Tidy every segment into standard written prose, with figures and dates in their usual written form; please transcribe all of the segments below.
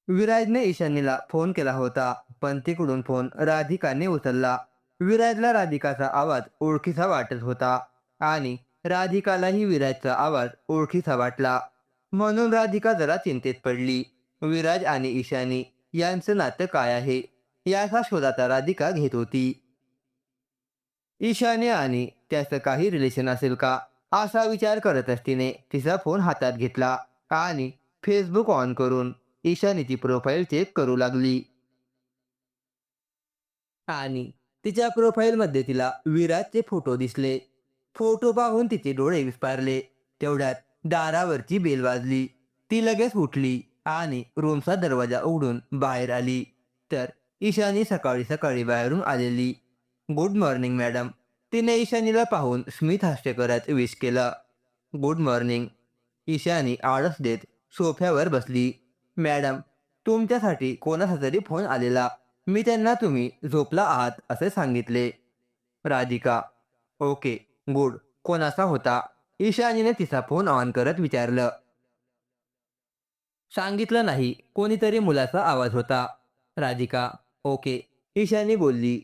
विराजने ईशानीला phone केला होता, पण तिकडून फोन राधिकाने उचलला. विराजला राधिकाचा आवाज ओळखीचा वाटत होता आणि राधिकालाही विराजचा आवाज ओळखीचा वाटला. म्हणून राधिका जरा चिंतेत पडली. विराज आणि ईशानी यांचं नातं काय आहे याचा शोध आता राधिका घेत होती. ईशान्य आणि त्याचं काही रिलेशन असेल का असा विचार करतच तिने तिचा फोन हातात घेतला आणि फेसबुक ऑन करून ईशानीची प्रोफाईल चेक करू लागली. आणि तिच्या प्रोफाईलमध्ये तिला विराजचे फोटो दिसले. फोटो पाहून तिचे डोळे विस्फारले. तेवढ्यात दारावरची बेल वाजली. ती लगेच उठली आणि रूमचा दरवाजा उघडून बाहेर आली. तर ईशानी सकाळी सकाळी बाहेरून आलेली. Good morning madam. तिने ईशानीला पाहून स्मित हास्य करत विश केलं. Good morning. ईशानी आळस देत सोफ्यावर बसली. मॅडम, तुमच्यासाठी कोणाचा तरी फोन आलेला. मी त्यांना तुम्ही झोपला आहात असे सांगितले. राधिका. Okay, good. कोणाचा होता? ईशानीने तिचा फोन ऑन करत विचारलं. सांगितलं नाही. कोणीतरी मुलाचा आवाज होता. राधिका. ओके. ईशानी बोलली.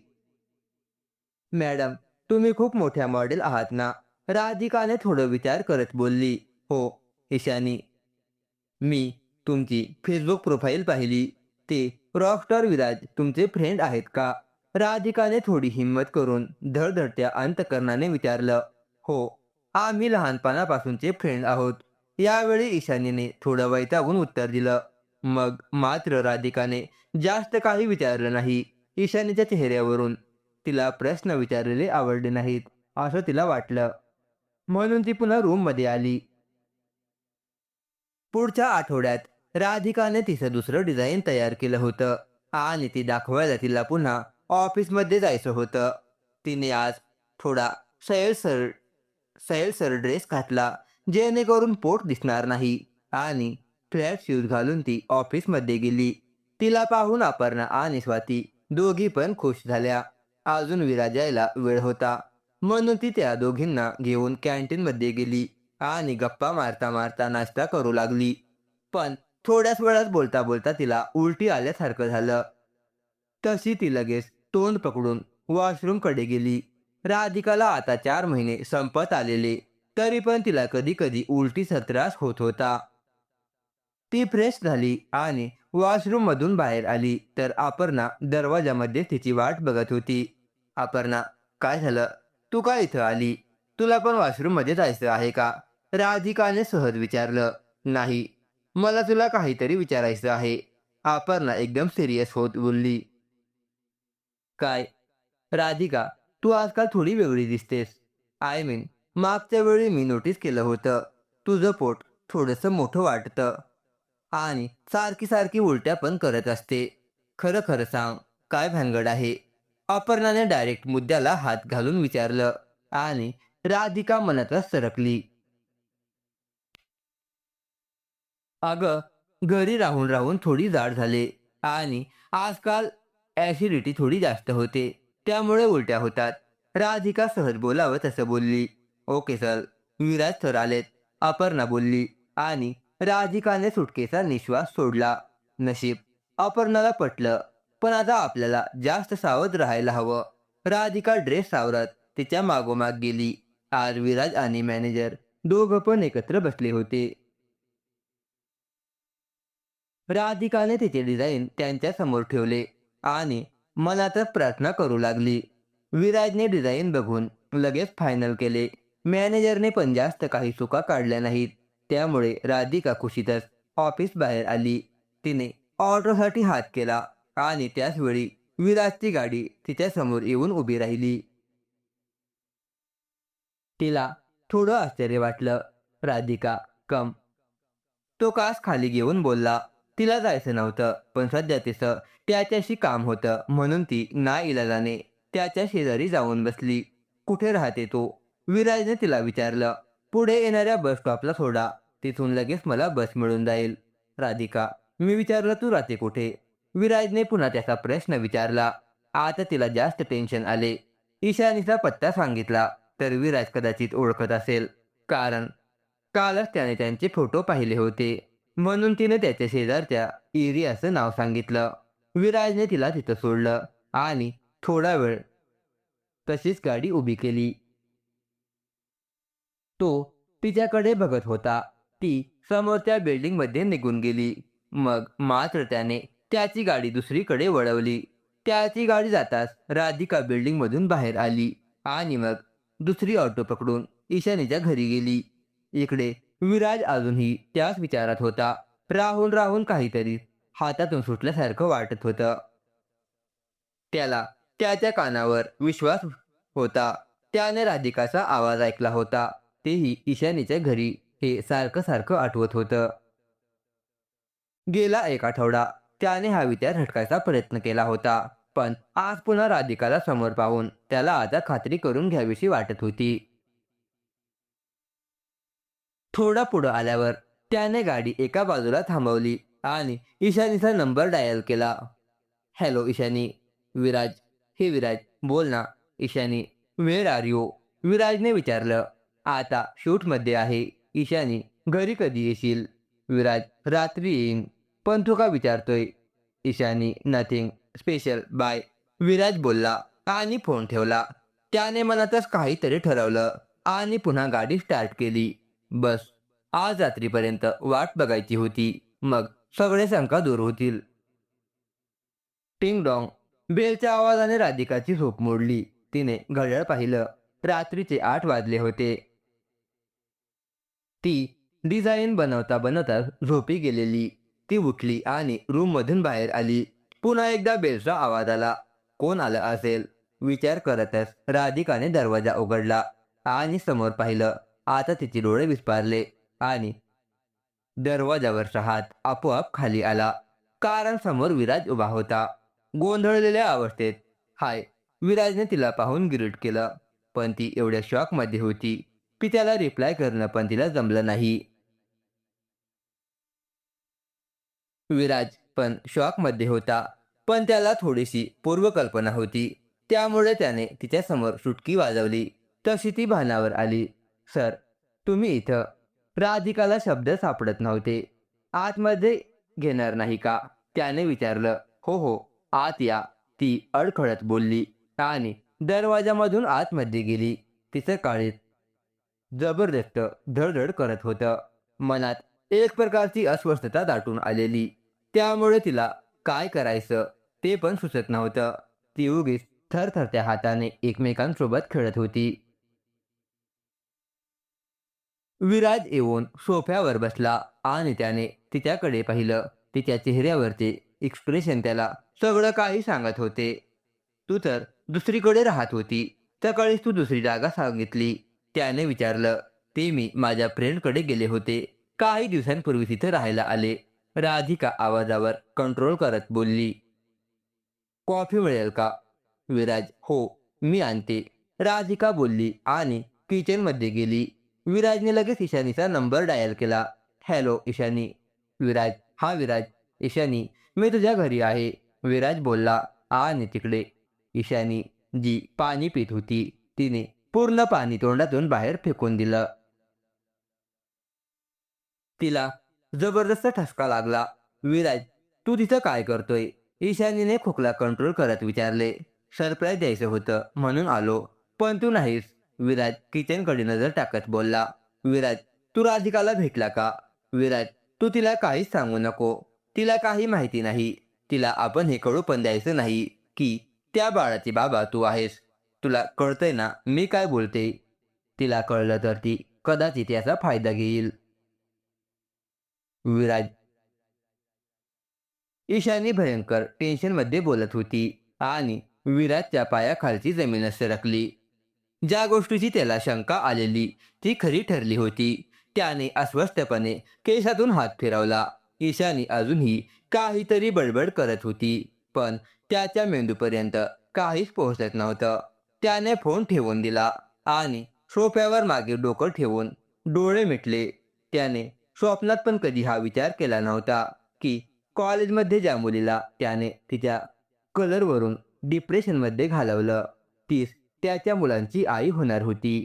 मॅडम, तुम्ही खूप मोठ्या मॉडेल आहात ना? राधिकाने थोडं विचार करत बोलली. हो. ईशानी. मी तुमची फेसबुक प्रोफाईल पाहिली. ते रॉकस्टार विराज तुमचे फ्रेंड आहेत का? राधिकाने थोडी हिंमत करून धडधडत्या अंतकरणाने विचारलं. हो, आम्ही लहानपणापासूनचे फ्रेंड आहोत. यावेळी ईशानीने थोडं वैतागून उत्तर दिलं. मग मात्र राधिकाने जास्त काही विचारलं नाही. ईशानीच्या चेहऱ्यावरून तिला प्रश्न विचारलेले आवडले नाहीत असं तिला वाटलं. म्हणून ती पुन्हा रूममध्ये आली. पुढच्या आठवड्यात राधिकाने तिचं दुसरं डिझाईन तयार केलं होतं आणि ती दाखवायला तिला पुन्हा ऑफिसमध्ये जायचं होतं. तिने आज थोडा सैलसर सैलसर ड्रेस घातला जेणेकरून पोट दिसणार नाही आणि फ्लॅट शूज घालून ती ऑफिसमध्ये गेली. तिला पाहून अपर्णा आणि स्वाती दोघी पण खुश झाल्या. अजून विराज यायला वेळ होता म्हणून ती त्या दोघींना घेऊन कॅन्टीनमध्ये गेली आणि गप्पा मारता मारता नाश्ता करू लागली. पण थोड्याच वेळात बोलता बोलता तिला उलटी आल्यासारखं झालं. तशी ती लगेच तोंड पकडून वॉशरूमकडे गेली. राधिकाला आता 4 महिने संपत आलेले, तरी पण तिला कधी कधी उलटीचा त्रास होत होता. ती फ्रेश झाली आणि वॉशरूममधून बाहेर आली तर अपर्णा दरवाजामध्ये तिची वाट बघत होती. अपर्णा, काय झालं? तू काय इथं आली? तुला पण वॉशरूममध्ये जायचं आहे का? राधिकाने सहज विचारलं. नाही, मला तुला काहीतरी विचारायचं आहे. अपर्णा एकदम सिरियस होत बोलली. काय? राधिका, तू आजकाल थोडी वेगळी दिसतेस. आय मीन, मागच्या वेळी मी नोटीस केलं होतं. तुझं पोट थोडंसं मोठं वाटतं आणि सारखी सारखी उलट्या पण करत असते. खरं खरं सांग, काय भानगड आहे? अपर्णाने डायरेक्ट मुद्द्याला हात घालून विचारलं आणि राधिका मनातच सरकली. अगं, घरी राहून राहून थोडी जाड झाले आणि आजकाल ॲसिडिटी थोडी जास्त होते. त्यामुळे उलट्या होतात. राधिका सहज बोलावं तसं बोलली. ओके सर, विराज सर आलेत. अपर्णा बोलली आणि राधिकाने सुटकेचा निश्वास सोडला. नशीब. अपर्णाला पटलं. पण आता आपल्याला जास्त सावध राहायला हवं. राधिका ड्रेस सावरत तिच्या मागोमाग गेली. आज विराज आणि मॅनेजर दोघं पण एकत्र बसले होते. राधिकाने तिचे डिझाईन त्यांच्या समोर ठेवले आणि मनातच प्रार्थना करू लागली. विराजने डिझाईन बघून लगेच फायनल केले. मॅनेजरने पण जास्त काही चुका काढल्या नाहीत. त्यामुळे राधिका खुशीतच ऑफिस बाहेर आली. तिने ऑर्डरसाठी हात केला आणि त्याच वेळी विराजची गाडी तिच्या समोर येऊन उभी राहिली. तिला थोडं आश्चर्य वाटलं. राधिका, कम. तो कास खाली घेऊन बोलला. तिला जायचं नव्हतं, पण सध्या तिचं त्याच्याशी काम होतं म्हणून ती नाइलाजाने त्याच्या शेजारी जाऊन बसली. कुठे राहते तो? विराजने तिला विचारलं. पुढे येणाऱ्या बस स्टॉपला सोडा. तिथून लगेच मला बस मिळून जाईल. राधिका, मी विचारलं तू राहते कुठे? विराजने पुन्हा त्याचा प्रश्न विचारला. आता तिला जास्त टेन्शन आले. ईशानीचा पत्ता सांगितला तर विराज कदाचित ओळखत असेल. कारण कालच त्याने त्यांचे फोटो पाहिले होते. म्हणून तिने त्याच्या शेजारच्या एरियाचं नाव सांगितलं. विराजने तिला तिथं सोडलं आणि थोडा वेळ तशीच गाडी उभी केली. तो तिच्याकडे बघत होता. ती समोरच्या बिल्डिंगमध्ये निघून गेली. मग मात्र त्याने त्याची गाडी दुसरीकडे वळवली. त्याची गाडी जाताच राधिका बिल्डिंगमधून बाहेर आली आणि मग दुसरी ऑटो पकडून ईशानीच्या घरी गेली. इकडे विराज अजूनही त्याच विचारात होता. राहून राहून काहीतरी हातातून सुटल्यासारखं वाटत होतं. त्याला त्याच्या कानावर विश्वास होता. त्याने राधिकाचा आवाज ऐकला होता. तेही ईशानीच्या घरी. हे सारखं सारखं आठवत होतं. गेला एक आठवडा त्याने हा विचार हटकायचा प्रयत्न केला होता. पण आज पुन्हा राधिकाला समोर पाहून त्याला आता खात्री करून घ्यावीशी वाटत होती. थोडा पुढं आल्यावर त्याने गाडी एका बाजूला थांबवली आणि ईशानीचा नंबर डायल केला. हॅलो ईशानी. विराज. हे विराज बोल ना. ईशानी. Where are you. विराजने विचारलं. आता शूटमध्ये आहे. ईशानी. घरी कधी येशील. विराज. रात्री येईन. पण तू का विचारतोय. Ishani. Nothing special bye. Viraj बोलला आणि फोन ठेवला. त्याने मनातच काहीतरी ठरवलं आणि पुन्हा गाडी स्टार्ट केली. बस आज रात्रीपर्यंत वाट बघायची होती. मग सगळे शंका दूर होतील. टिंग डॉंग. बेलच्या आवाजाने राधिकाची झोप मोडली. तिने घड्याळ पाहिलं. रात्रीचे 8 वाजले होते. ती डिझाईन बनवता बनवता झोपी गेलेली. ती उठली आणि रूममधून बाहेर आली. पुन्हा एकदा बेलचा आवाज आला. कोण आलं असेल विचार करतच राधिकाने दरवाजा उघडला आणि समोर पाहिलं. आता तिचे डोळे विस्पारले आणि दरवाजावरचा हात आपोआप खाली आला. कारण समोर विराज उभा होता. गोंधळलेल्या अवस्थेत. हाय. विराजने तिला पाहून गिरीट केलं. पण ती एवढ्या शॉकमध्ये होती की त्याला रिप्लाय करणं पण तिला जमलं नाही. विराज पण शॉकमध्ये होता. पण त्याला थोडीशी पूर्वकल्पना होती. त्यामुळे त्याने तिच्यासमोर सुटकी वाजवली. तशी ती भानावर आली. सर तुम्ही इथं. राधिकाला शब्द सापडत नव्हते. आतमध्ये घेणार नाही का. त्याने विचारलं. हो हो आत या. ती अडखळत बोलली आणि दरवाजामधून आतमध्ये गेली. तिचं काळीज जबरदस्त धडधड करत होतं. मनात एक प्रकारची अस्वस्थता दाटून आलेली. त्यामुळे तिला काय करायचं ते पण सुचत नव्हतं. ती उगीच थरथरत्या हाताने एकमेकांसोबत खेळत होती. विराज येऊन सोफ्यावर बसला आणि त्याने तिच्याकडे पाहिलं. तिच्या चेहऱ्यावरचे एक्सप्रेशन त्याला सगळं काही सांगत होते. तू तर दुसरीकडे राहत होती. सकाळीच तू दुसरी जागा सांगितली. त्याने विचारलं. ते मी माझ्या फ्रेंडकडे गेले होते. काही दिवसांपूर्वी तिथे राहायला आले. राधिका आवाजावर कंट्रोल करत बोलली. कॉफी मिळेल का. विराज. हो मी आणते. राधिका बोलली आणि किचनमध्ये गेली. विराजने लगेच ईशानीचा नंबर डायल केला. हॅलो ईशानी. विराज. हा विराज. ईशानी. मी तुझ्या घरी आहे. विराज बोलला आणि तिकडे ईशानी जी पाणी पित होती तिने पूर्ण पाणी तोंडातून बाहेर फेकून दिलं. तिला जबरदस्त ठसका लागला. विराज. तू तिथं काय करतोय. ईशानीने खोकला कंट्रोल करत विचारले. सरप्राईज द्यायचं होतं म्हणून आलो. पण तू नाहीस. विराज किचनकडे नजर टाकत बोलला. विराज. तू राधिकाला भेटला का. विराज. तू तिला काहीच सांगू नको. तिला काही माहिती नाही. तिला आपण हे कळू पण द्यायचं नाही की त्या बाळाचे बाबा तू आहेस. तुला कळतंय ना मी काय बोलते. तिला कळलं तर ती कदाचित याचा फायदा घेईल. विराज. ईशानी भयंकर टेन्शनमध्ये बोलत होती आणि विराजच्या पायाखालची जमीनच सरकली. ज्या गोष्टीची त्याला शंका आलेली ती खरी ठरली होती. त्याने अस्वस्थपणे केसातून हात फिरवला. ईशानी अजूनही काहीतरी बडबड करत होती. पण त्याच्या मेंदूपर्यंत काहीच पोहोचत नव्हतं. त्याने फोन ठेवून दिला आणि सोफ्यावर मागे डोकं ठेवून डोळे मिटले. त्याने स्वप्नात पण कधी हा विचार केला नव्हता की कॉलेजमध्ये ज्या मुलीला त्याने तिच्या कलरवरून डिप्रेशनमध्ये घालवलं तीच त्याच्या मुलांची आई होणार होती.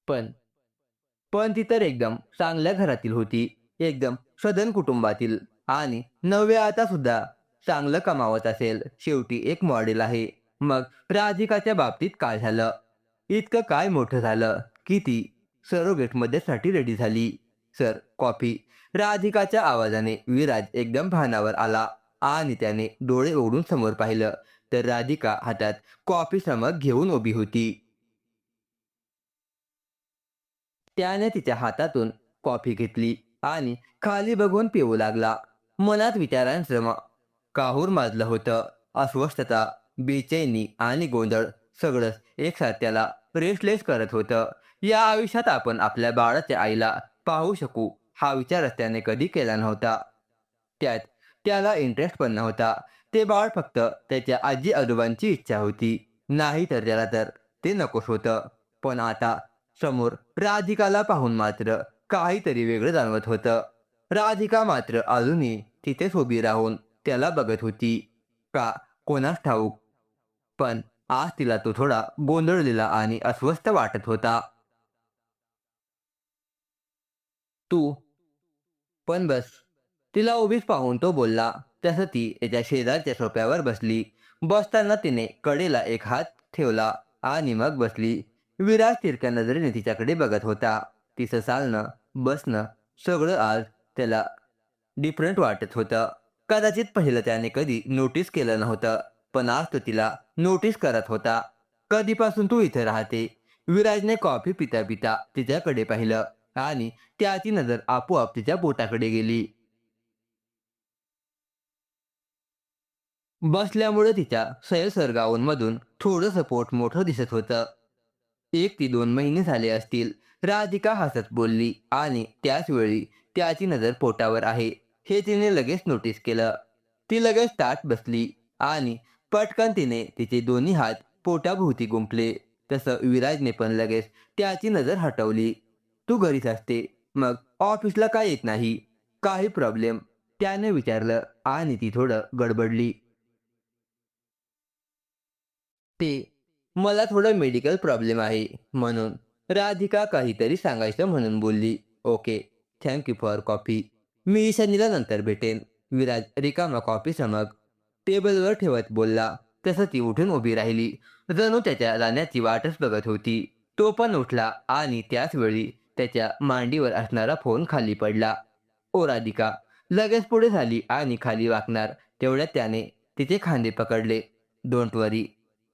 पण पण ती तर एकदम चांगल्या घरातील होती, एकदम सधन कुटुंबातील आणि नवव्या आता सुद्धा चांगलं कमावत असेल. शेवटी एक मॉडेल आहे. मग राधिकाच्या बाबतीत काय झालं? इतकं काय मोठं झालं की ती सरोगेटमध्ये रेडी झाली? Sir, coffee. राधिकाच्या आवाजाने विराज एकदम भानावर आला आणि त्याने डोळे उघडून समोर पाहिलं तर राधिका हातात कॉफी समक घेऊन उभी होती. त्याने तिच्या हातातून कॉफी घेतली आणि खाली बघून पिऊ लागला. मनात विचारांचं काहूर माजलं होतं. अस्वस्थता, बेचैनी आणि गोंधळ सगळंच एकसाथ त्याला रेस्टलेस करत होतं. या आयुष्यात आपण आपल्या बाळाच्या आईला पाहू शकू हा विचारच त्याने कधी केला नव्हता. त्यात त्याला इंटरेस्ट पण नव्हता. ते बाळ फक्त त्याच्या आजी आजोबांची इच्छा होती. नाही तर त्याला तर ते नकोच होतं. पण आता समोर राधिकाला पाहून मात्र काहीतरी वेगळं जाणवत होतं. राधिका मात्र अजूनही तिथेच उभी राहून त्याला बघत होती. का कोणास ठाऊक, पण आज तिला तो थोडा गोंधळलेला आणि अस्वस्थ वाटत होता. तू पण बस. तिला उभीच पाहून तो बोलला. तसं ती त्याच्या शेजारच्या सोफ्यावर बसली. बसताना तिने कडेला एक हात ठेवला आणि मग बसली. विराज तिरक्या नजरेने तिच्याकडे बघत होता. तिचं चालणं, बसणं सगळं आज त्याला डिफरंट वाटत होतं. कदाचित पहिलं त्याने कधी नोटीस केलं नव्हतं. पण आज तो तिला नोटीस करत होता. कधीपासून तू इथे राहते? विराजने कॉफी पिता पिता तिच्याकडे पाहिलं आणि त्याची नजर आपोआप तिच्या पोटाकडे गेली. बसल्यामुळे तिच्या सैलसर गाऊनमधून थोडंसं पोट मोठं दिसत होतं. 1 ते 2 महिने झाले असतील. राधिका हसत बोलली आणि त्याच वेळी त्याची नजर पोटावर आहे हे तिने लगेच नोटीस केलं. ती लगेच ताठ बसली आणि पटकन तिने तिचे दोन्ही हात पोटाभोवती गुंफले. तसं विराजने पण लगेच त्याची नजर हटवली. तू घरीच असते, मग ऑफिसला का येत नाही? काही प्रॉब्लेम? त्याने विचारलं आणि ती थोडं गडबडली. ते मला थोडं मेडिकल प्रॉब्लेम आहे म्हणून. राधिका काहीतरी सांगायचं म्हणून बोलली. Okay, thank you for coffee. मी ईशानीला नंतर भेटेन. विराज रिकामा कॉफी समग टेबलवर ठेवत बोलला. तसं ती उठून उभी राहिली. जणू त्याच्या जाण्याची वाटच बघत होती. तो पण उठला आणि त्याच वेळी त्याच्या मांडीवर असणारा फोन खाली पडला. ओ राधिका लगेच पुढे झाली आणि खाली वाकणार तेवढ्यात त्याने तिचे खांदे पकडले. डोंट वरी,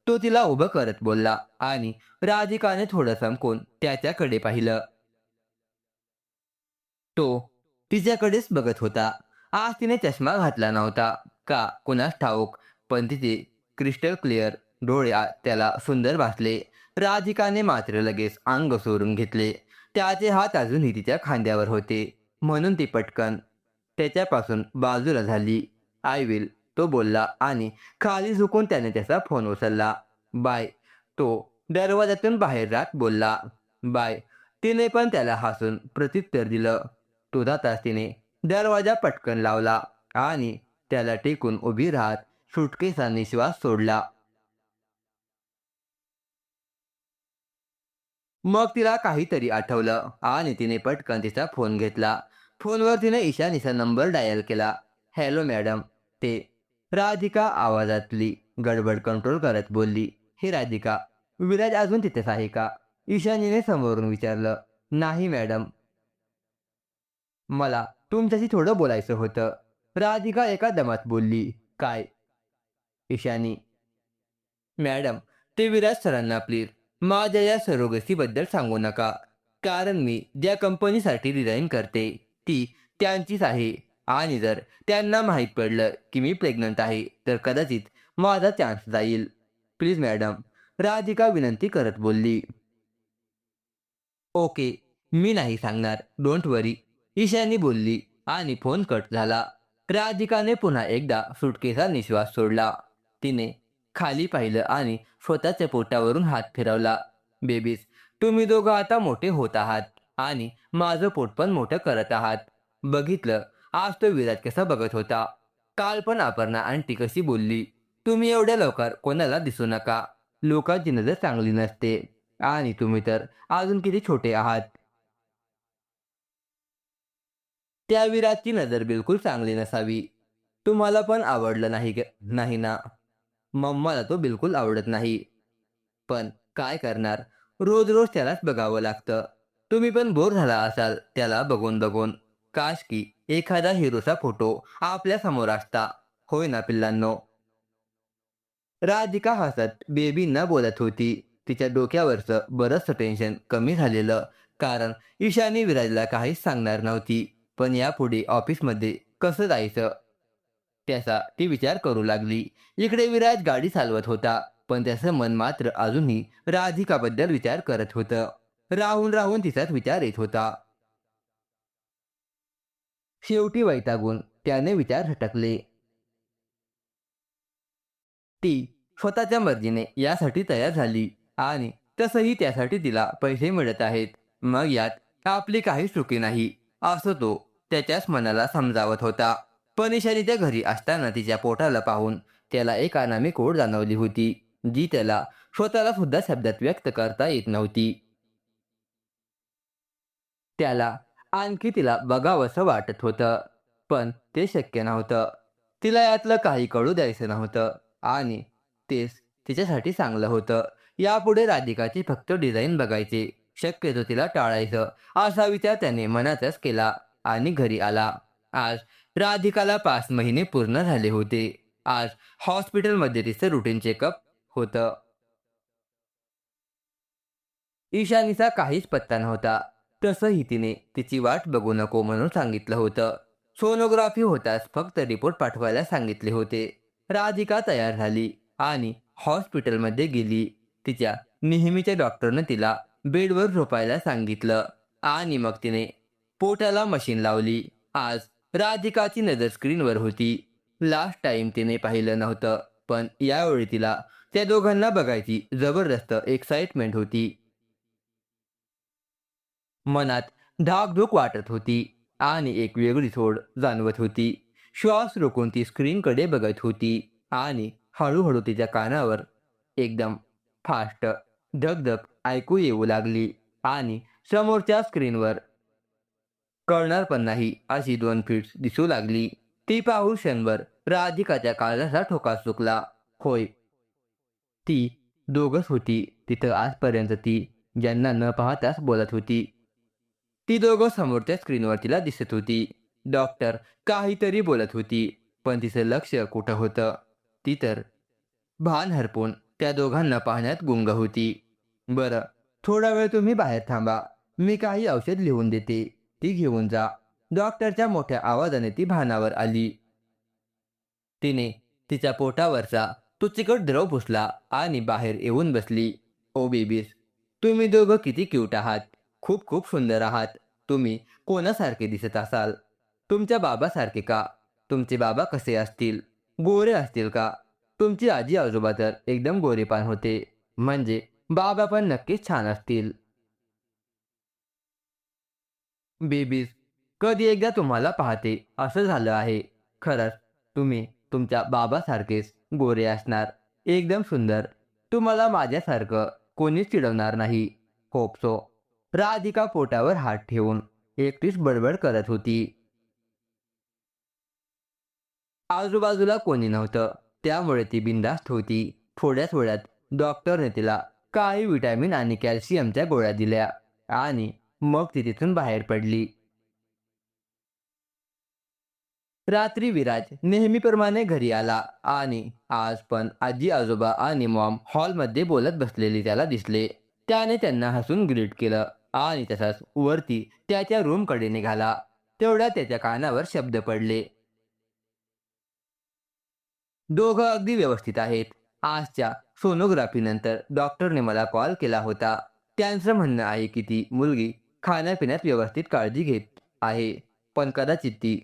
तो तिला उभं करत बोलला आणि राधिकाने थोडं समकून त्याच्याकडे पाहिलं. तो तिच्याकडेच बघत होता. आज तिने चष्मा घातला नव्हता का कुणास ठाऊक, पण तिचे क्रिस्टल क्लिअर डोळे त्याला सुंदर भासले. राधिकाने मात्र लगेच अंग सोडून घेतले. त्याचे हात अजूनही तिच्या खांद्यावर होते म्हणून ती पटकन त्याच्यापासून बाजूला झाली. आय विल, तो बोलला आणि खाली झुकून त्याने त्याचा फोन उचलला. बाय, तो दरवाजातून बाहेर जात बोलला. बाय, तिने पण त्याला हसून प्रत्युत्तर दिलं. तो जाताच तिने दरवाजा पटकन लावला आणि त्याला टेकून उभी राहत सुटकेचा निश्वास सोडला. मग तिला काहीतरी आठवलं आणि तिने पटकन तिचा फोन घेतला. फोनवर तिने ईशानीचा नंबर डायल केला. हॅलो मॅडम, ते राधिका आवाजातली गडबड कंट्रोल करत बोलली. हे राधिका, विराज अजून तिथेच आहे का? ईशानीने समोरून विचारलं. नाही मॅडम, मला तुमच्याशी थोडं बोलायचं होतं. राधिका एका दमात बोलली. काय? ईशानी, मॅडम, ते विराज सरांना प्लीज माझ्या या सरोगसीबद्दल सांगू नका. कारण मी ज्या कंपनीसाठी डिझाईन करते ती त्यांचीच आहे आणि जर त्यांना माहीत पडलं की मी प्रेग्नंट आहे तर कदाचित माझा चान्स जाईल. प्लीज मॅडम, राधिका विनंती करत बोलली. ओके, मी नाही सांगणार. डोंट वरी, ईशानी बोलली आणि फोन कट झाला. राधिकाने पुन्हा एकदा सुटकेचा निश्वास सोडला. तिने खाली पाहिलं आणि स्वतःच्या पोटावरून हात फिरवला. बेबीज, तुम्ही दोघं आता मोठे होत आहात आणि माझं पोट पण मोठं करत आहात. बघितलं आज तो विराज कसा बघत होता. काल पण अपर्णा आंटी कशी बोलली. तुम्ही एवढ्या लवकर कोणाला दिसू नका. लोकांची नजर चांगली नसते आणि तुम्ही तर अजून किती छोटे आहात. त्या विराटची नजर बिलकुल चांगली नसावी. तुम्हाला पण आवडलं नाही ना? मग मला तो बिलकुल आवडत नाही. पण काय करणार? रोज-रोज त्यालाच बघावं लागतं. तुम्ही पण बोर झाला असाल त्याला बघून-बघून. काश की एखादा हिरोचा फोटो आपल्या समोर असता. होय ना पिल्लांनो? राधिका हसत बेबींना बोलत होती. तिच्या डोक्यावरचं बरंचसं टेन्शन कमी झालेलं. कारण ईशानी विराजला काहीच सांगणार नव्हती. पण यापुढे ऑफिसमध्ये कसं जायचं? त्याचा ती विचार करू लागली. इकडे विराज गाडी चालवत होता. पण त्याचं मन मात्र अजूनही राधिकाबद्दल विचार करत होतं. राहून तिचाच विचार येत होता. शेवटी वैतागून त्याने विचार झटकले. ती स्वतःच्या मर्जीने यासाठी तयार झाली आणि तसंही त्यासाठी तिला पैसे मिळत आहेत. मग यात आपली काही चुकी नाही, असं तो त्याच्याच मनाला समजावत होता. पण ईशानीच्या घरी असताना तिच्या पोटाला पाहून त्याला एक अनामिक ओढ जाणवली होती, जी त्याला स्वतःला सुद्धा शब्दात व्यक्त करता येत नव्हती. त्याला आणखी तिला बघावंसं वाटत होतं, पण ते शक्य नव्हतं. तिला यातलं काही कळू द्यायचं नव्हतं आणि तेच तिच्यासाठी चांगलं होतं. यापुढे राधिकाची फक्त डिझाईन बघायचे, शक्यतो तिला टाळायचं, असा विचार त्याने मनातच केला आणि घरी आला. आज राधिकाला 5 महिने पूर्ण झाले होते. आज हॉस्पिटलमध्ये तिचं रुटीन चेकअप होतं. ईशानीचा काहीच पत्ता नव्हता. तसंही तिने तिची वाट बघू नको म्हणून सांगितलं होतं. सोनोग्राफी होताच फक्त रिपोर्ट पाठवायला सांगितले होते. राधिका तयार झाली आणि हॉस्पिटलमध्ये गेली. तिच्या नेहमीच्या डॉक्टरनं तिला बेडवर झोपायला सांगितलं आणि मग तिने पोटाला मशीन लावली. आज राधिकाची नजर स्क्रीनवर होती. लास्ट टाइम तिने पाहिलं नव्हतं, पण यावेळी तिला त्या दोघांना बघायची जबरदस्त एक्साइटमेंट होती. मनात धाकधूक वाटत होती आणि एक वेगळी ओढ जाणवत होती. श्वास रोखून ती स्क्रीनकडे बघत होती आणि हळूहळू तिच्या कानावर एकदम फास्ट धक ऐकू येऊ लागली आणि समोरच्या स्क्रीनवर कळणार पण नाही अशी 2 फीट्स दिसू लागली. ती पाहून क्षणभर राधिकाच्या काळजाचा ठोका चुकला. होय, ती दोघंच होती तिथं आजपर्यंत ती ज्यांना न पाहताच बोलत होती. ती दोघं समोरच्या स्क्रीनवर तिला दिसत होती. डॉक्टर काहीतरी बोलत होती, पण तिचं लक्ष कुठं होतं? ती तर भान हरपून त्या दोघांना पाहण्यात गुंग होती. बरं, थोडा वेळ तुम्ही बाहेर थांबा. मी काही औषध लिहून देते. ती घेऊन जा. डॉक्टरच्या मोठ्या आवाजाने ती भानावर आली. तिने तिच्या पोटावरचा तो चिकट द्रव पुसला आणि बाहेर येऊन बसली. ओ बेबीज, तुम्ही दोघं किती क्यूट आहात. खूप खूप सुंदर आहात. तुम्ही कोणासारखे दिसत असाल? तुमच्या बाबासारखे का? तुमचे बाबा कसे असतील? गोरे असतील का? तुमची आजी आजोबा तर एकदम गोरेपान होते. म्हणजे बाबा पण नक्कीच छान असतील. बेबीज, कधी एकदा तुम्हाला पाहते असं झालं आहे. खरंच तुम्ही तुमच्या बाबासारखेच गोरे असणार. एकदम सुंदर. तुम्हाला माझ्यासारखं कोणीच चिडवणार नाही. Hope so. राधिका पोटावर हात ठेवून एकटीच बडबड करत होती. आजूबाजूला कोणी नव्हतं. त्यामुळे ती बिनधास्त होती. थोड्याच वेळात डॉक्टरने तिला काही व्हिटॅमिन आणि कॅल्शियमच्या गोळ्या दिल्या आणि मग ती तिथून बाहेर पडली. रात्री विराज नेहमीप्रमाणे घरी आला आणि आज पण आजी-आजोबा आणि मॉम हॉलमध्ये बोलत बसलेले त्याला दिसले. त्याने त्यांना हसून ग्रीट केलं आणि तसाच वरती त्याच्या रूमकडे निघाला. तेवढ्यात त्याच्या कानावर शब्द पडले. दोघं अगदी व्यवस्थित आहेत. आजच्या सोनोग्राफीनंतर डॉक्टरने मला कॉल केला होता. त्यांचं म्हणणं आहे की ती मुलगी खाण्यापिण्यात व्यवस्थित काळजी घेत आहे. पण कदाचित ती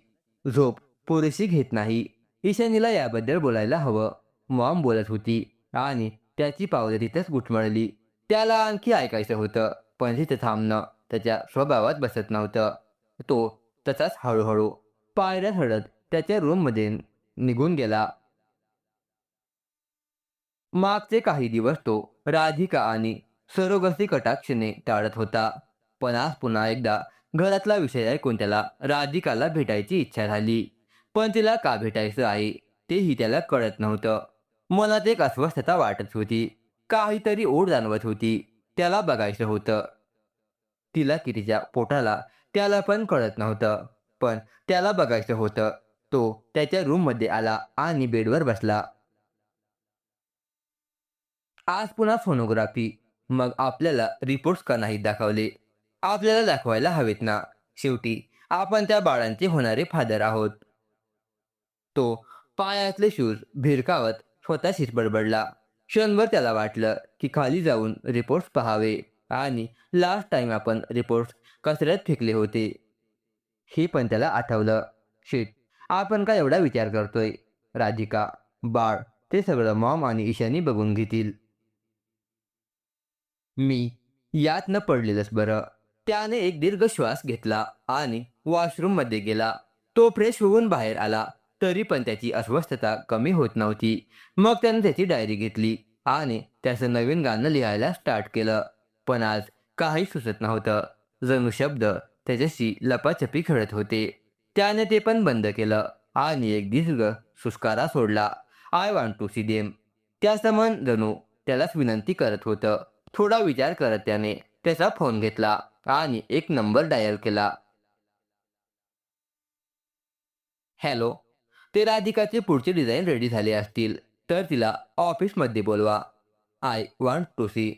झोप पुरेशी घेत नाही. ईशानीला याबद्दल बोलायला हवं. मॉम बोलत होती आणि त्याची पावले तिथेच गुटमळली. त्याला आणखी ऐकायचं होतं, पण तिथे थांबणं त्याच्या स्वभावात बसत नव्हतं. तो तसाच हळूहळू पायऱ्या चढत त्याच्या रूममध्ये निघून गेला. मागचे काही दिवस तो राधिका आणि सरोगसी कटाक्षाने टाळत होता. पण आज पुन्हा एकदा घरातला विषय ऐकून त्याला राधिकाला भेटायची इच्छा झाली. पण तिला का भेटायचं आहे तेही त्याला कळत नव्हतं. मनात एक अस्वस्थता वाटत होती. काहीतरी ओढ जाणवत होती. त्याला बघायचं होतं. तिला की तिच्या पोटाला त्याला पण कळत नव्हतं. पण त्याला बघायचं होतं. तो त्याच्या रूममध्ये आला आणि बेडवर बसला. आज पुन्हा सोनोग्राफी. मग आपल्याला रिपोर्ट्स का नाहीत दाखवले? आपल्याला दाखवायला हवेत ना. शेवटी आपण त्या बाळांचे होणारे फादर आहोत. तो पायातले शूज भिरकावत स्वतःशीच बडबडला. क्षणभर त्याला वाटलं की खाली जाऊन रिपोर्ट्स पहावे आणि लास्ट टाइम आपण रिपोर्ट्स कचऱ्यात फेकले होते. हे पण त्याला आठवलं. शिट, आपण का एवढा विचार करतोय? राधिका, बाळ, ते सगळं मॉम आणि ईशानी बघून घेतील. मी यात न पडलेलंच बरं. त्याने एक दीर्घ श्वास घेतला आणि वॉशरूममध्ये गेला. तो फ्रेश होऊन बाहेर आला, तरी पण त्याची अस्वस्थता कमी होत नव्हती. मग त्याने त्याची डायरी घेतली आणि त्याचं नवीन गाणं लिहायला स्टार्ट केलं. पण आज काही सुचत नव्हतं. जणू शब्द त्याच्याशी लपाछपी खेळत होते. त्याने ते पण बंद केलं आणि एक दीर्घ सुस्कारा सोडला. I want to see them. त्याचं मन जणू त्यालाच विनंती करत होतं. थोडा विचार करत त्याने त्याचा फोन घेतला आणि एक नंबर डायल केला. हॅलो. ते राधिकाचे पुढचे डिझाईन रेडी झाले असतील तर तिला ऑफिसमध्ये बोलवा. I want to see.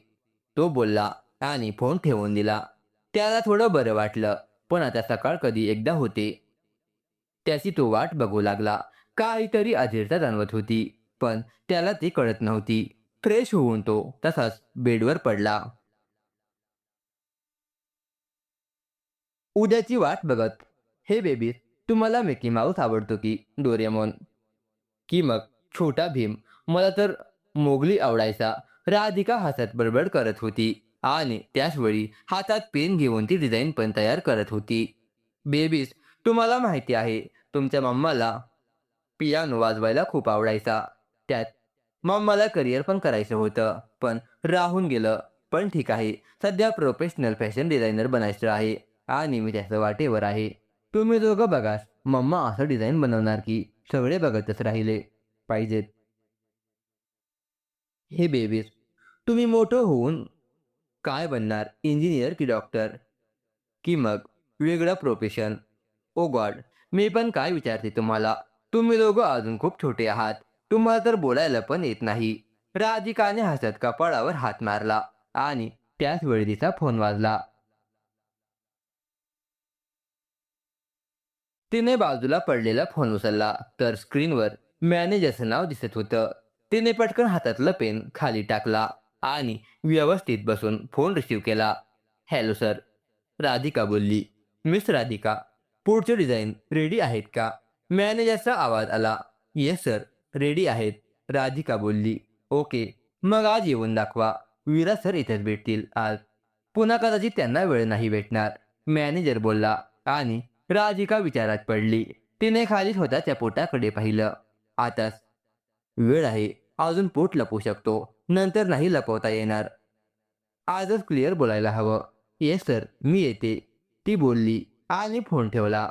तो बोलला आणि फोन ठेवून दिला. त्याला थोडं बरं वाटलं. पण आता सकाळ कधी एकदा होते त्याची तो वाट बघू लागला. काहीतरी अधीरता जाणवत होती. पण त्याला ती कळत नव्हती. फ्रेश होऊन तो तसाच बेडवर पडला. उद्याची वाट बघत. हे बेबी, तुम्हाला मिकी माऊस आवडतो की डोरेमॉन? की मग छोटा भीम? मला तर मोगली आवडायचा. राधिका हसत बडबड करत होती आणि त्याचवेळी हातात पेन घेऊन ती डिझाईन पण तयार करत होती. बेबीज, तुम्हाला माहिती आहे तुमच्या मम्माला पियानो वाजवायला खूप आवडायचा. त्यात मम्माला करिअर पण करायचं होतं. पण राहून गेलं. पण ठीक आहे. सध्या प्रोफेशनल फॅशन डिझायनर बनायचं आहे आणि मी त्याचं वाटेवर आहे. तुम्ही दोघं बघाच. मम्मा असं डिझाईन बनवणार की सगळे बघतच राहिले पाहिजेत. हे बेबीज, तुम्ही मोठं होऊन काय बनणार? इंजिनियर की डॉक्टर? की मग वेगळं प्रोफेशन? ओ गॉड! मी पण काय विचारते तुम्हाला? तुम्ही दोघं अजून खूप छोटे आहात. तुम्हाला तर बोलायला पण येत नाही. राधिकाने हसत कपाळावर हात मारला आणि त्याच वेळी तिचा फोन वाजला. तिने बाजूला पडलेला फोन उचलला तर स्क्रीनवर मॅनेजरचं नाव दिसत होतं. तिने पटकन हातातलं पेन खाली टाकला आणि व्यवस्थित बसून फोन रिसीव्ह केला. Hello sir. राधिका बोलली. मिस राधिका, पुढचे डिझाईन रेडी आहेत का? मॅनेजरचा आवाज आला. येस सर, रेडी आहेत. राधिका बोलली. ओके, मग आज येऊन दाखवा. विरा सर इथेच भेटतील आज. पुन्हा कदाचित त्यांना वेळ नाही भेटणार. मॅनेजर बोलला आणि राधिका विचारात पडली. तिने खाली स्वतःच्या पोटाकडे पाहिलं. आताच वेळ आहे. अजून पोट लपवू शकतो. नंतर नाही लपवता येणार. आजच क्लिअर बोलायला हवं. येस सर, मी येते. ती बोलली आणि फोन ठेवला.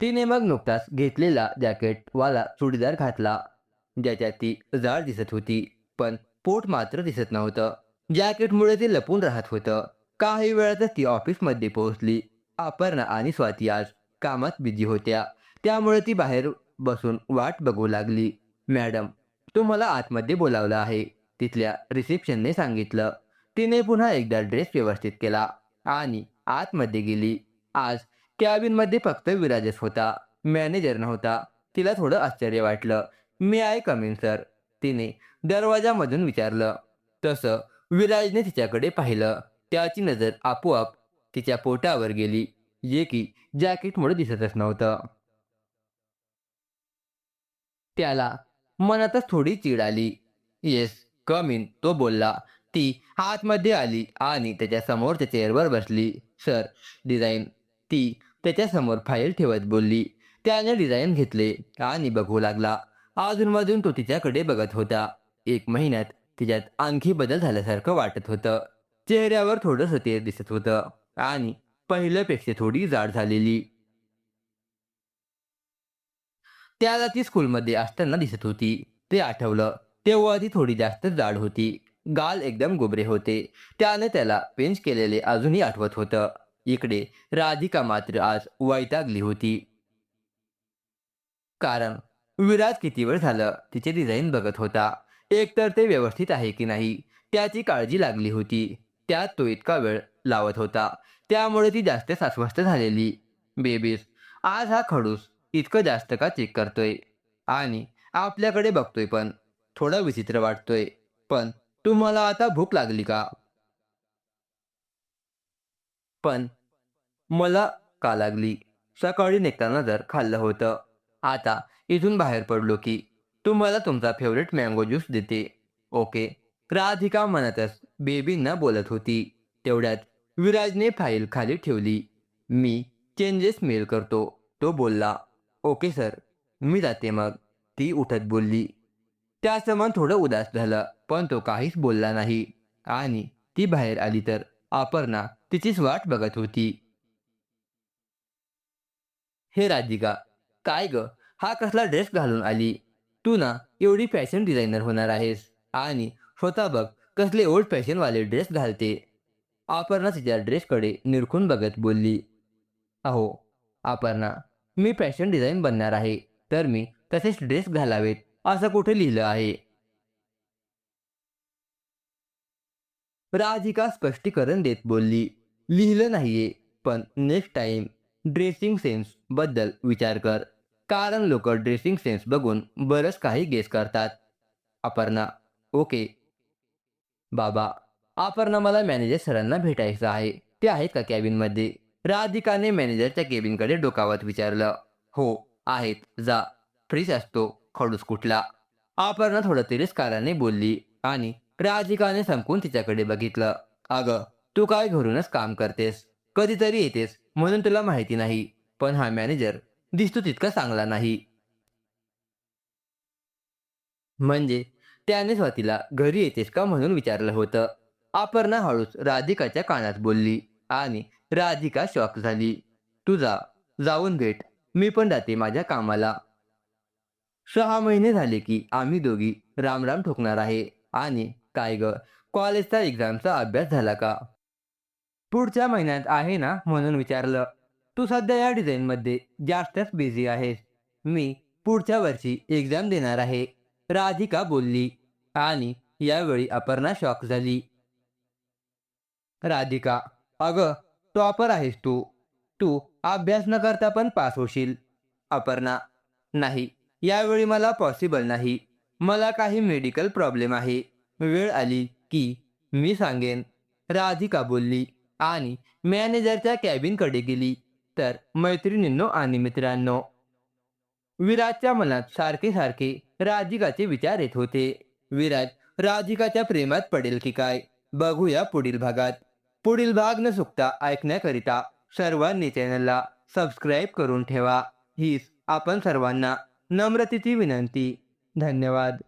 तिने मग नुकताच घेतलेला जॅकेटवाला चुडीदार घातला. ज्याच्यात ती जाड दिसत होती. पण पोट मात्र दिसत नव्हतं. जॅकेटमुळे ते लपून राहत होतं. काही वेळातच ती ऑफिसमध्ये पोहोचली. अपर्णा आणि स्वाती आज कामात बिझी होत्या. त्यामुळे ती बाहेर बसून वाट बघू लागली. मॅडम, तुम्हाला आतमध्ये बोलावलं आहे, तिथल्या रिसेप्शनने सांगितलं. तिने पुन्हा एकदा ड्रेस व्यवस्थित केला आणि आतमध्ये गेली. आज कॅबिनमध्ये फक्त विराजच होता. मॅनेजर नव्हता. तिला थोडं आश्चर्य वाटलं. "मे आय कम इन सर?" तिने दरवाजामधून विचारलं. तसं विराजने तिच्याकडे पाहिलं. त्याची नजर आपोआप तिच्या पोटावर गेली, जे की जॅकेटमुळे दिसतच नव्हतं. त्याला मनातच थोडी चीड आली. "येस, कम इन," तो बोलला. ती आतमध्ये आली आणि त्याच्या समोरच्या चेअरवर बसली. "Sir, design." ती त्याच्यासमोर फाईल ठेवत बोलली. त्याने डिझाईन घेतले आणि बघू लागला. अधूनमधून तो तिच्याकडे बघत होता. 1 महिन्यात तिच्यात आणखी बदल झाल्यासारखं वाटत होतं. चेहऱ्यावर थोडंसं तेज दिसत होतं आणि पहिल्यापेक्षा थोडी जाड झालेली. त्याला ती स्कूलमध्ये असताना दिसत होती. ते आठवलं. तेव्हा ती थोडी जास्त जाड होती. गाल एकदम गुबरे होते. त्याने त्याला पिंच केलेले अजूनही आठवत होतं. इकडे राधिका मात्र आज वैतागली होती. कारण विराज किती वेळ झालं तिचे डिझाईन बघत होता. एकतर ते व्यवस्थित आहे की नाही त्याची काळजी लागली होती. त्यात तो इतका वेळ लावत होता. त्यामुळे ती जास्त अस्वस्थ झालेली. बेबीज, आज हा खडूस इतकं जास्त का चेक करतोय? आणि आपल्याकडे बघतोय पण. थोडा विचित्र वाटतोय. पण तुम्हाला आता भूक लागली का? पण मला का लागली? सकाळी निघताना जर खाल्लं होतं. आता इथून बाहेर पडलो की तुम्हाला तुमचा फेवरेट मँगो ज्यूस देते. ओके. राधिका म्हणतच बेबींना बोलत होती. तेवढ्यात विराजने फाईल खाली ठेवली. मी चेंजेस मेल करतो. तो बोलला. Okay sir. मी जाते मग. ती उठत बोलली. त्याचं मन थोडं उदास झालं, पण तो काहीच बोलला नाही. आणि ती बाहेर आली तर अपर्णा तिचीच वाट बघत होती. "हे राधिका, काय गं, हा कसला ड्रेस घालून आली? तू ना एवढी फॅशन डिझायनर होणार आहेस आणि स्वतः बघ कसले ओल्ड फॅशनवाले ड्रेस घालते." अपर्णा तिच्या ड्रेसकडे निरखून बघत बोलली. "अहो, अपर्णा, मी फॅशन डिझाईन बनणार आहे, तर मी तसेच ड्रेस घालावेत असं कुठे लिहिलं आहे?" राधिका स्पष्टीकरण देत बोलली, "लिहिलं नाहीये, पण नेक्स्ट टाइम ड्रेसिंग सेन्स बद्दल विचार कर. कारण लोकं ड्रेसिंग सेन्स बघून बरंच काही गेस करतात." अपर्णा, "ओके बाबा." अपर्णा, "मला मॅनेजर सरांना भेटायचं आहे. ते आहेत का कॅबिनमध्ये?" राधिकाने मॅनेजरच्या केबिनकडे डोकावत विचारलं. "हो, आहेत. जा. फ्रीच असतो खडूस कुठला." अपर्णा थोडं तिरस्काराने बोलली आणि राधिकाने संपून तिच्याकडे बघितलं. "अगं, तू काय घरूनच काम करतेस? कधीतरी येतेस म्हणून तुला माहिती नाही. पण हा मॅनेजर दिसतो तितका चांगला नाही." म्हणजे त्याने स्वातीला घरी येतेस का म्हणून विचारलं होतं. अपर्णा हळूच राधिकाच्या कानात बोलली आणि राधिका शॉक झाली. "तू जा, जाऊन भेट. मी पण जाते माझ्या कामाला. 6 महिने झाले की आम्ही दोघी राम ठोकणार आहे. आणि काय गं, कॉलेजचा एक्झामचा अभ्यास झाला का?" "पुढच्या महिन्यात आहे ना म्हणून विचारलं. तू सध्या या डिझाईनमध्ये जास्तच बिझी आहेस. मी पुढच्या वर्षी एक्झाम देणार आहे." राधिका बोलली आणि यावेळी अपर्णा शॉक झाली. राधिका, "अगं, टॉपर आहेस तू. तू अभ्यास न करता पण पास होशील." अपर्णा, "नाही, यावेळी मला पॉसिबल नाही. मला काही मेडिकल प्रॉब्लेम आहे. वेळ आली की मी सांगेन." राधिका बोलली आणि मॅनेजरच्या कॅबिनकडे गेली. तर मैत्रिणींनो आणि मित्रांनो, विराजच्या मनात सारखे सारखे राधिकाचे विचार येत होते. विराज राधिकाच्या प्रेमात पडेल की काय? बघूया पुढील भागात. पुढील भाग न चुकता ऐकण्याकरिता सर्वांनी चॅनलला सबस्क्राईब करून ठेवा. हीच आपण सर्वांना नम्रतेची विनंती. धन्यवाद.